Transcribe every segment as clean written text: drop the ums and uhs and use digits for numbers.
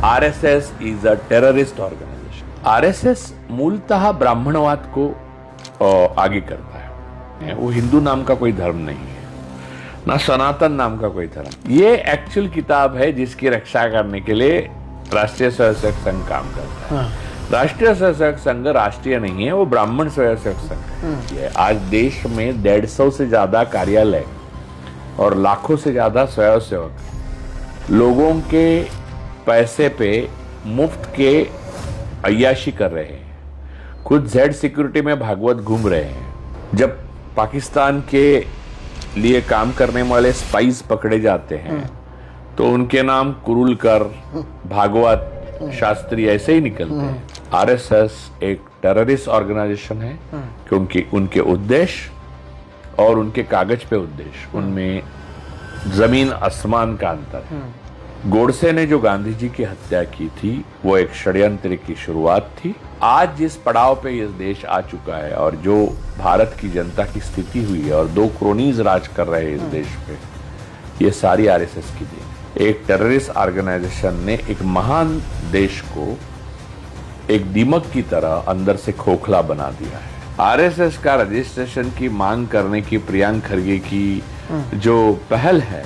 RSS is a terrorist organisation. RSS मूलतः ब्राह्मणवाद को आगे करता है। वो हिंदू नाम का कोई धर्म नहीं है, ना सनातन नाम का कोई धर्म। ये एक्चुअल किताब है जिसकी रक्षा करने के लिए राष्ट्रीय स्वयंसेवक संघ काम करता है। राष्ट्रीय स्वयंसेवक संघ राष्ट्रीय नहीं है, वो ब्राह्मण स्वयंसेवक संघ है। आज देश में 150 से ज्यादा कार्यालय और लाखों से ज्यादा स्वयंसेवक लोगों के पैसे पे मुफ्त के अय्याशी कर रहे हैं। खुद जेड सिक्योरिटी में भागवत घूम रहे हैं। जब पाकिस्तान के लिए काम करने वाले स्पाइस पकड़े जाते हैं तो उनके नाम कुरुलकर, भागवत, शास्त्री ऐसे ही निकलते हैं। आरएसएस एक टेररिस्ट ऑर्गेनाइजेशन है क्योंकि उनके उद्देश्य और उनके कागज पे उद्देश्य उनमें जमीन आसमान का अंतर है। गोडसे ने जो गांधी जी की हत्या की थी वो एक षड्यंत्र की शुरुआत थी। आज जिस पड़ाव पे ये देश आ चुका है और जो भारत की जनता की स्थिति हुई है और 2 क्रोनीज राज कर रहे हैं इस देश पे, ये सारी आरएसएस की देन। एक टेररिस्ट ऑर्गेनाइजेशन ने एक महान देश को एक दीमक की तरह अंदर से खोखला बना दिया है। आरएसएस का रजिस्ट्रेशन की मांग करने की प्रियंक खरगे की जो पहल है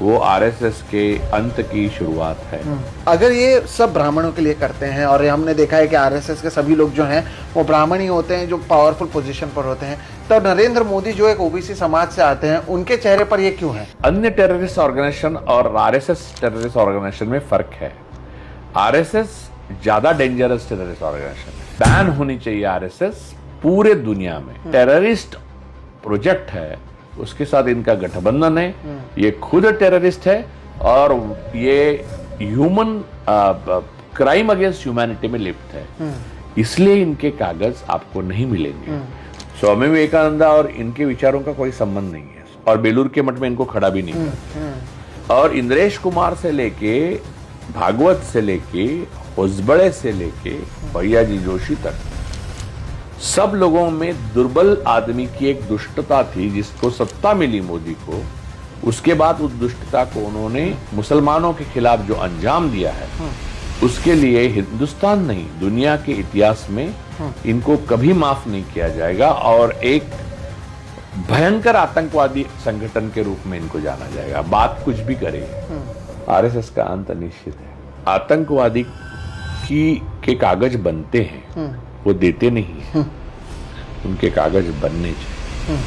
वो आरएसएस के अंत की शुरुआत है। अगर ये सब ब्राह्मणों के लिए करते हैं और हमने देखा है कि आरएसएस के सभी लोग जो हैं वो ब्राह्मण ही होते हैं जो पावरफुल पोजीशन पर होते हैं, तो नरेंद्र मोदी जो एक ओबीसी समाज से आते हैं उनके चेहरे पर ये क्यों है? अन्य टेररिस्ट ऑर्गेनाइजेशन और आरएसएस टेररिस्ट ऑर्गेनाइजेशन में फर्क है। आरएसएस ज्यादा डेंजरस टेररिस्ट ऑर्गेनाइजेशन है। बैन होनी चाहिए आरएसएस पूरे दुनिया में। टेररिस्ट प्रोजेक्ट है, उसके साथ इनका गठबंधन है। ये खुद टेररिस्ट है और ये ह्यूमन क्राइम अगेंस्ट ह्यूमैनिटी में लिप्त है, इसलिए इनके कागज आपको नहीं मिलेंगे। स्वामी विवेकानंद और इनके विचारों का कोई संबंध नहीं है और बेलूर के मठ में इनको खड़ा भी नहीं करता। और इंद्रेश कुमार से लेके भागवत से लेके होसबड़े से लेके भैया जी जोशी तक सब लोगों में दुर्बल आदमी की एक दुष्टता थी जिसको सत्ता मिली मोदी को। उसके बाद उस दुष्टता को उन्होंने मुसलमानों के खिलाफ जो अंजाम दिया है उसके लिए हिंदुस्तान नहीं दुनिया के इतिहास में इनको कभी माफ नहीं किया जाएगा और एक भयंकर आतंकवादी संगठन के रूप में इनको जाना जाएगा। बात कुछ भी करे, आरएसएस का अंत निश्चित है। आतंकवादी के कागज बनते हैं, वो देते नहीं है। उनके कागज बनने चाहिए।